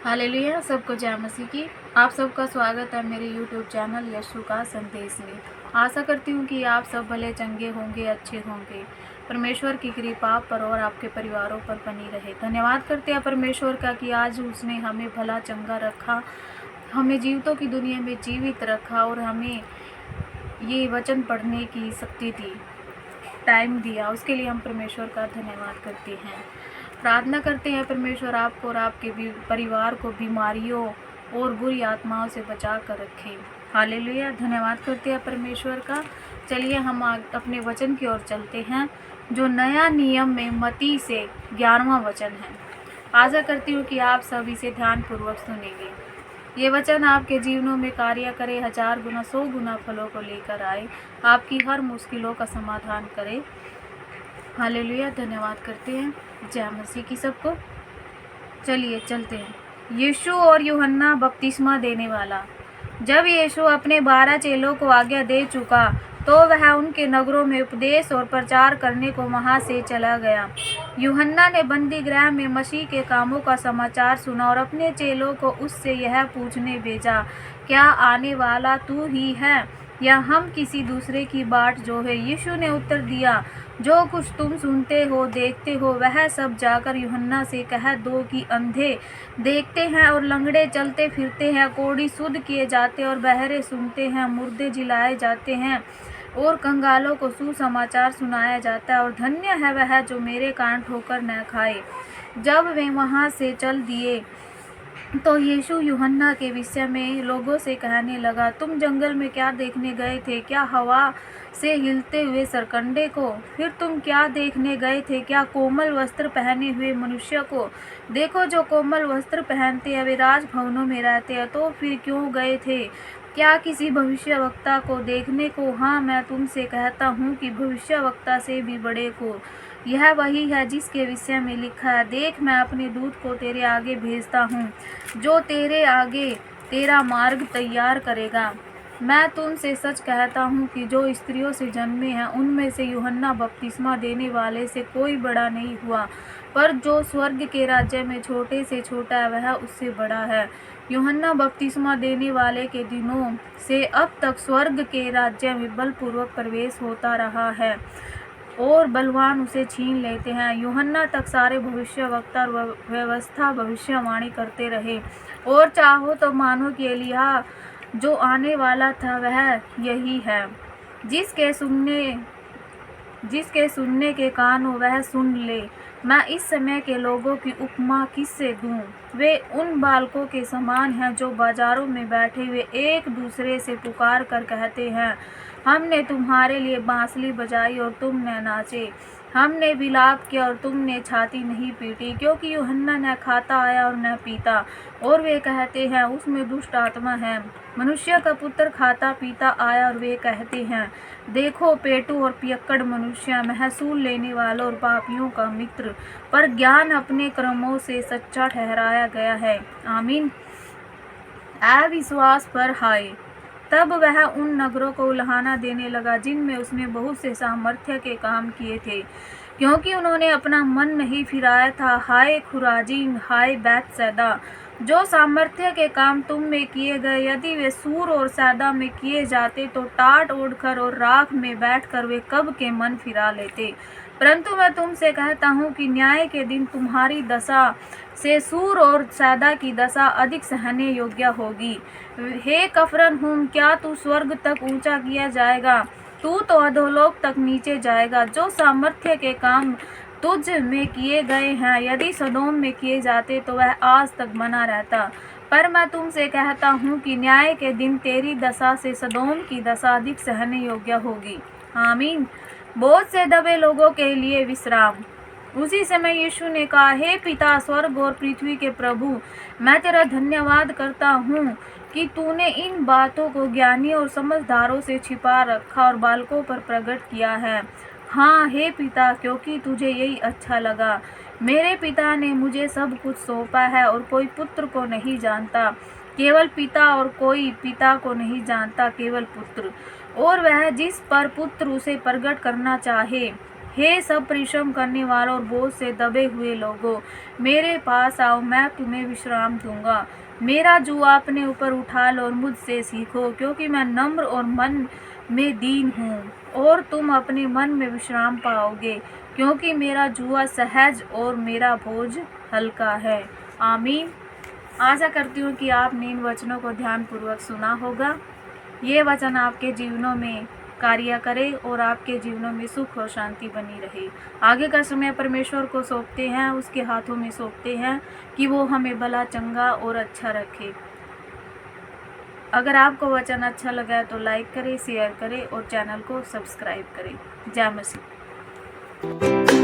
Hallelujah. सबको जय मसीह की। आप सबका स्वागत है मेरे YouTube चैनल यीशु का संदेश में। आशा करती हूँ कि आप सब भले चंगे होंगे, अच्छे होंगे। परमेश्वर की कृपा आप पर और आपके परिवारों पर बनी रहे। धन्यवाद करते हैं परमेश्वर का कि आज उसने हमें भला चंगा रखा, हमें जीवितों की दुनिया में जीवित रखा और हमें ये वचन पढ़ने की शक्ति दी, टाइम दिया। उसके लिए हम परमेश्वर का धन्यवाद करते हैं। प्रार्थना करते हैं परमेश्वर आपको और आपके परिवार को बीमारियों और बुरी आत्माओं से बचा कर रखे। हालेलुया। धन्यवाद करते हैं परमेश्वर का। चलिए हम अपने वचन की ओर चलते हैं, जो नया नियम में मत्ती से 11वां वचन है। आशा करती हूँ कि आप सब इसे ध्यानपूर्वक सुनेंगे। ये वचन आपके जीवनों में कार्य करे, 1000 गुना 100 गुना फलों को लेकर आए, आपकी हर मुश्किलों का समाधान करे। हालेलुया। धन्यवाद करते हैं। जय मसीह की सबको। चलिए चलते हैं। यीशु और यूहन्ना बपतिस्मा देने वाला। जब यीशु अपने 12 चेलों को आज्ञा दे चुका तो वह उनके नगरों में उपदेश और प्रचार करने को वहां से चला गया। यूहन्ना ने बंदी गृह में मसीह के कामों का समाचार सुना और अपने चेलों को उससे यह पूछने भेजा, क्या आने वाला तू ही है या हम किसी दूसरे की बाट जो है? यीशु ने उत्तर दिया, जो कुछ तुम सुनते हो देखते हो वह सब जाकर यूहन्ना से कह दो कि अंधे देखते हैं और लंगड़े चलते फिरते हैं, कोढ़ी शुद्ध किए जाते और बहरे सुनते हैं, मुर्दे जिलाए जाते हैं और कंगालों को सुसमाचार सुनाया जाता है। और धन्य है वह जो मेरे कारण ठोकर न खाए। जब वे वहां से चल दिए तो यीशु यूहन्ना के विषय में लोगों से कहने लगा, तुम जंगल में क्या देखने गए थे? क्या हवा से हिलते हुए सरकंडे को? फिर तुम क्या देखने गए थे? क्या कोमल वस्त्र पहने हुए मनुष्य को? देखो, जो कोमल वस्त्र पहनते हैं वे राजभवनों में रहते हैं। तो फिर क्यों गए थे? क्या किसी भविष्यवक्ता को देखने को? हाँ, मैं तुमसे कहता हूँ कि भविष्यवक्ता से भी बड़े को। यह वही है जिसके विषय में लिखा है, देख मैं अपने दूत को तेरे आगे भेजता हूँ, जो तेरे आगे तेरा मार्ग तैयार करेगा। मैं तुमसे सच कहता हूँ कि जो स्त्रियों से जन्मे हैं उनमें से यूहन्ना बपतिस्मा देने वाले से कोई बड़ा नहीं हुआ, पर जो स्वर्ग के राज्य में छोटे से छोटा है वह उससे बड़ा है। यूहन्ना बपतिस्मा देने वाले के दिनों से अब तक स्वर्ग के राज्य में बलपूर्वक प्रवेश होता रहा है और बलवान उसे छीन लेते हैं। यूहन्ना तक सारे भविष्यवक्ता और व्यवस्था भविष्यवाणी करते रहे, और चाहो तो मानो कि एलिय्याह जो आने वाला था वह यही है। जिसके सुनने के कान हो वह सुन ले। मैं इस समय के लोगों की उपमा किससे दूं? वे उन बालकों के समान हैं जो बाजारों में बैठे हुए एक दूसरे से पुकार कर कहते हैं, हमने तुम्हारे लिए बांसुरी बजाई और तुम न नाचे, हमने विलाप किया और तुमने छाती नहीं पीटी। क्योंकि यूहन्ना न खाता आया और न पीता, और वे कहते हैं उसमें दुष्ट आत्मा है। मनुष्य का पुत्र खाता पीता आया और वे कहते हैं, देखो पेटू और पियक्कड़ मनुष्य, महसूल लेने वालों और पापियों का मित्र। पर ज्ञान अपने कर्मों से सच्चा ठहराया गया है। आमीन। अविश्वास पर हाय। तब वह उन नगरों को उल्हाना देने लगा जिनमें उसने बहुत से सामर्थ्य के काम किए थे, क्योंकि उन्होंने अपना मन नहीं फिराया था। हाय खुराजीन, हाय बैतसैदा, जो सामर्थ्य के काम तुम में किए गए, यदि वे सूर और सैदा में किए जाते तो टाट ओढ़कर और राख में बैठकर वे कब के मन फिरा लेते। परंतु मैं तुमसे कहता हूँ कि न्याय के दिन तुम्हारी दशा से सूर और सैदा की दशा अधिक सहने योग्य होगी। हे कफरनहूम, क्या तू स्वर्ग तक ऊंचा किया जाएगा? तू तो अधोलोक तक नीचे जाएगा। जो सामर्थ्य के काम तुझ में किए गए हैं, यदि सदोम में किए जाते तो वह आज तक बना रहता। पर मैं तुमसे कहता हूँ कि न्याय के दिन तेरी दशा से सदोम की दशा अधिक सहने योग्य होगी। आमीन। बहुत से दबे लोगों के लिए विश्राम। उसी समय यीशु ने कहा, हे पिता, स्वर्ग और पृथ्वी के प्रभु, मैं तेरा धन्यवाद करता हूँ कि तूने इन बातों को ज्ञानी और समझदारों से छिपा रखा और बालकों पर प्रकट किया है। हाँ हे पिता, क्योंकि तुझे यही अच्छा लगा। मेरे पिता ने मुझे सब कुछ सौंपा है और कोई पुत्र को नहीं जानता केवल पिता, और कोई पिता को नहीं जानता केवल पुत्र, और वह जिस पर पुत्र उसे प्रकट करना चाहे। हे सब परिश्रम करने वालों और बोझ से दबे हुए लोगों, मेरे पास आओ, मैं तुम्हें विश्राम दूंगा। मेरा जुआ अपने ऊपर उठा लो और मुझसे सीखो, क्योंकि मैं नम्र और मन में दीन हूँ, और तुम अपने मन में विश्राम पाओगे, क्योंकि मेरा जुआ सहज और मेरा बोझ हल्का है। आमीन। आशा करती हूँ कि आपने इन वचनों को ध्यानपूर्वक सुना होगा। ये वचन आपके जीवनों में कार्य करे और आपके जीवनों में सुख और शांति बनी रहे। आगे का समय परमेश्वर को सौंपते हैं, उसके हाथों में सौंपते हैं कि वो हमें भला चंगा और अच्छा रखे। अगर आपको वचन अच्छा लगा है तो लाइक करें, शेयर करें और चैनल को सब्सक्राइब करें। जय मसीह।